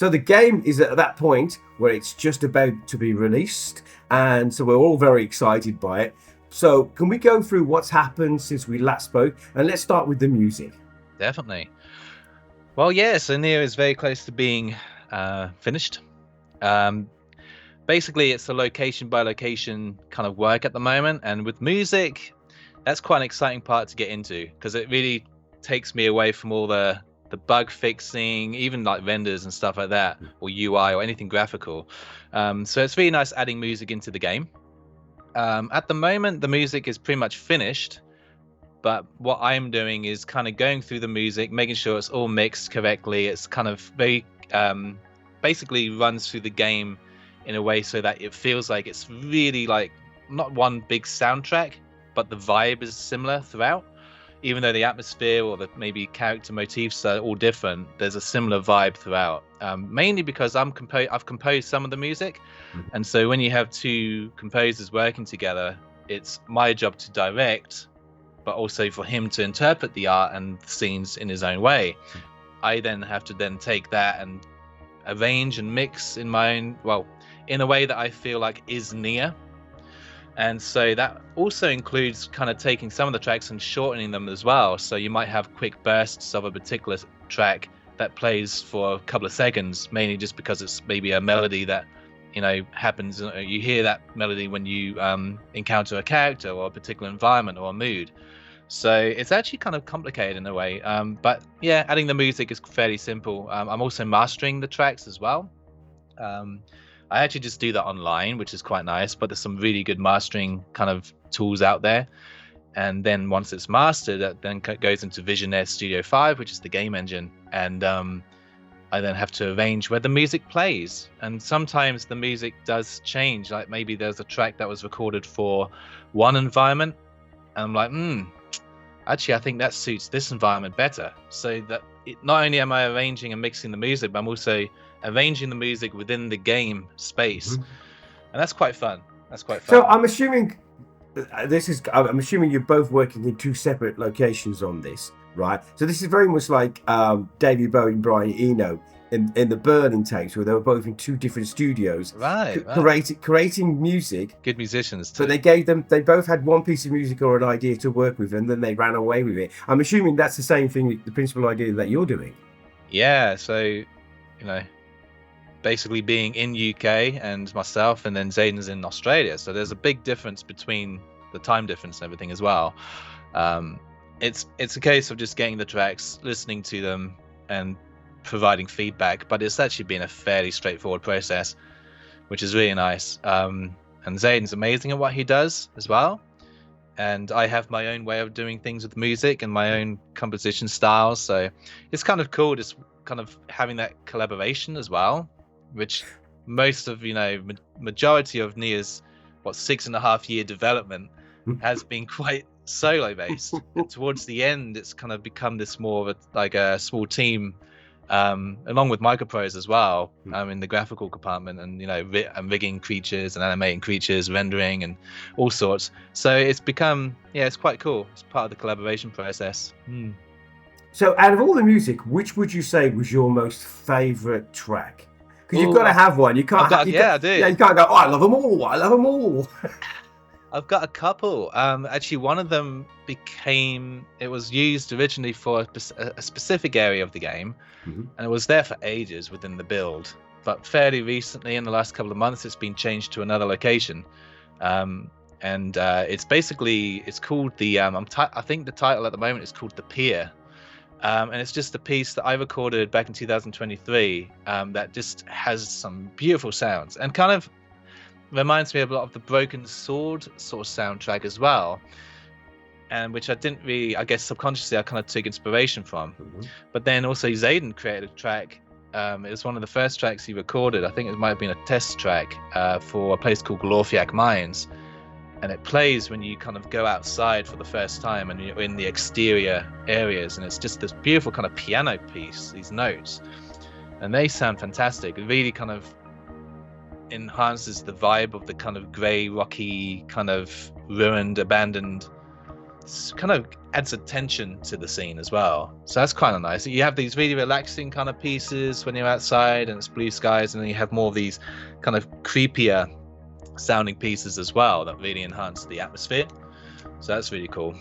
So the game is at that point where it's just about to be released, and so we're all very excited by it. So can we go through what's happened since we last spoke? And let's start with the music. Definitely. Well, yeah, so Neyyah is very close to being finished. Basically, it's a location by location kind of work at the moment, and with music, that's quite an exciting part to get into because it really takes me away from all the bug fixing, even like renders and stuff like that, or UI or anything graphical. So it's really nice adding music into the game. At the moment, the music is pretty much finished, but what I'm doing is kind of going through the music, making sure it's all mixed correctly. It's kind of very basically runs through the game in a way so that it feels like it's really like not one big soundtrack, but the vibe is similar throughout. Even though the atmosphere or the maybe character motifs are all different, there's a similar vibe throughout. Mainly because I've composed some of the music, and so when you have two composers working together, it's my job to direct, but also for him to interpret the art and the scenes in his own way. I then have to then take that and arrange and mix in my own, well, in a way that I feel like is Neyyah. And so that also includes kind of taking some of the tracks and shortening them as well. So you might have quick bursts of a particular track that plays for a couple of seconds, mainly just because it's maybe a melody that, you know, happens. You hear that melody when you encounter a character or a particular environment or a mood. So it's actually kind of complicated in a way. But yeah, adding the music is fairly simple. I'm also mastering the tracks as well. I actually just do that online, which is quite nice, but there's some really good mastering kind of tools out there. And then once it's mastered, that then goes into Visionaire Studio 5, which is the game engine. And I then have to arrange where the music plays. And sometimes the music does change. Like maybe there's a track that was recorded for one environment. And I'm like, actually, I think that suits this environment better. So that not only am I arranging and mixing the music, but I'm also arranging the music within the game space, and that's quite fun. So I'm assuming I'm assuming you're both working in two separate locations on this, right? So this is very much like David Bowie and Brian Eno in the Burning tapes, where they were both in two different studios, right. creating music. Good musicians too. So they both had one piece of music or an idea to work with, and then they ran away with it. I'm assuming that's the same thing, the principal idea that you're doing. Yeah. So, you know, basically being in UK and myself, and then Zayden's in Australia, so there's a big difference between the time difference and everything as well. It's a case of just getting the tracks, listening to them, and providing feedback, but it's actually been a fairly straightforward process, which is really nice. And Zayden's amazing at what he does as well, and I have my own way of doing things with music and my own composition styles, so it's kind of cool just kind of having that collaboration as well, which most of, you know, majority of Neyyah's 6.5 year development has been quite solo based. And towards the end, it's kind of become this more of a small team, along with micropros as well, in the graphical compartment, and, you know, rigging creatures and animating creatures, rendering and all sorts. So it's become, it's quite cool. It's part of the collaboration process. So out of all the music, which would you say was your most favorite track? Because you've got to have one. You can't. I do. Yeah, you can't go, I love them all. I love them all. I've got a couple. Actually, one of them it was used originally for a specific area of the game, and it was there for ages within the build. But fairly recently, in the last couple of months, it's been changed to another location. And it's called the, I think the title at the moment is called The Pier. And it's just a piece that I recorded back in 2023 that just has some beautiful sounds and kind of reminds me of a lot of the Broken Sword sort of soundtrack as well, and which I didn't really, I guess subconsciously I kind of took inspiration from. But then also Zayden created a track. It was one of the first tracks he recorded. I think it might have been a test track for a place called Glorfiak Mines. And it plays when you kind of go outside for the first time and you're in the exterior areas, and it's just this beautiful kind of piano piece, these notes, and they sound fantastic. It really kind of enhances the vibe of the kind of grey, rocky, kind of ruined, abandoned kind of adds a tension to the scene as well. So that's kind of nice. You have these really relaxing kind of pieces when you're outside and it's blue skies, and then you have more of these kind of creepier sounding pieces as well that really enhance the atmosphere. So that's really cool.